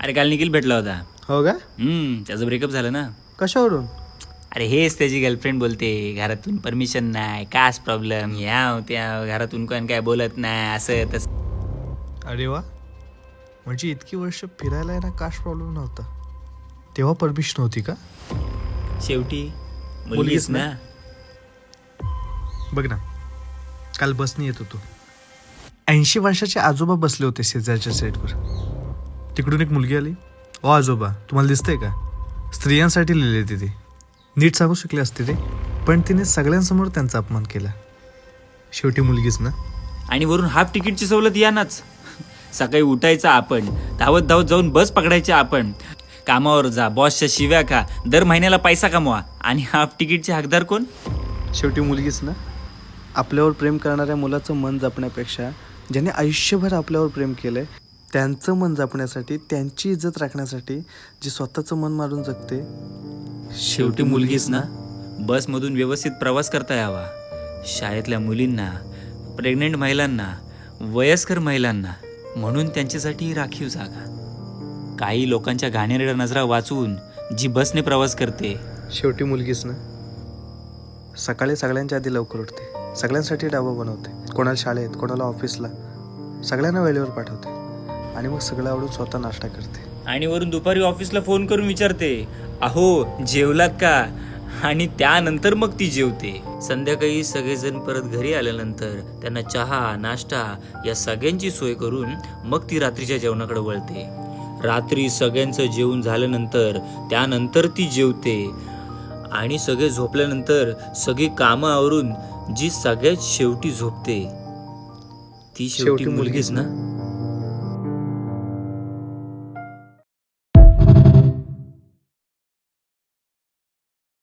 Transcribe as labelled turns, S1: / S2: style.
S1: अरे काल निखिल भेटला होता.
S2: हो का?
S1: त्याचं ब्रेकअप झालं ना.
S2: कशावरून?
S1: अरे हेच त्याची गर्लफ्रेंड बोलते घरातून परमिशन नाही, कास्ट प्रॉब्लेम, ह्या त्या घरातून कोण काय बोलत नाही, असं तसं.
S2: अरे वा, म्हणजे इतकी वर्ष फिरायला ना कास्ट प्रॉब्लेम नव्हता, तेव्हा परमिशन होती का?
S1: शेवटी
S2: मुलगीच
S1: मुलगीच
S2: ना.
S1: ना.
S2: बघ ना, काल बसने येत होतो, 80 वर्षाचे आजोबा बसले होते शेजारच्या साईडवर. तिकडून एक मुलगी आली. ओ आजोबा, तुम्हाला दिसतंय का? स्त्रियांसाठी लिहिले तिथे. नीट सांगू शकले असते ते, पण तिने सगळ्यांसमोर त्यांचा अपमान केला. शेवटी मुलगीच ना.
S1: आणि वरून हाफ तिकीटची सवलत यानाच. सकाळी उठायचं आपण, धावत धावत जाऊन बस पकडायची आपण, कामावर जा, बॉसच्या शिव्या खा, दर महिन्याला पैसा कमवा, आणि हाफ तिकीटचे हकदार कोण?
S2: शेवटी मुलगीच ना. आपल्यावर प्रेम करणाऱ्या मुलाचं मन जपण्यापेक्षा ज्याने आयुष्यभर आपल्यावर प्रेम केलंय त्यांचं मन जपण्यासाठी, त्यांची इज्जत राखण्यासाठी जे स्वतःचं मन मारून जगते,
S1: शेवटी मुलगीच ना. बसमधून व्यवस्थित प्रवास करता यावा, शाळेतल्या मुलींना, प्रेग्नेंट महिलांना, वयस्कर महिलांना, म्हणून त्यांच्यासाठी राखीव जागा. काही लोकांच्या घाणेरड्या नजरा वाचून जी बसने प्रवास करते.
S2: शेवटी मुलगीच ना. सकाळी सगळ्यांच्या आधी लवकर उठते, सगळ्यांसाठी डबा बनवते, कोणाला शाळेत, कोणाला ऑफिसला, सगळ्यांना वेळेवर पाठवते, आणि मग सगळं आवडून स्वतः नाश्ता करते.
S1: आणि वरून दुपारी ऑफिसला फोन करून विचारते, अहो जेवलात का? आणि त्यानंतर मग ती जेवते. संध्याकाळी सगळेजण परत घरी आल्यानंतर त्यांना चहा, नाश्ता या सगळ्यांची सोय करून मग ती रात्रीच्या जेवणाकडे वळते. रात्री सगळ्यांचं जेवण झाल्यानंतर त्यानंतर ती जेवते. आणि सगळे झोपल्यानंतर सगळी कामं आवरून जी सगळ्यात शेवटी झोपते ती शेवटी मुलगीच ना.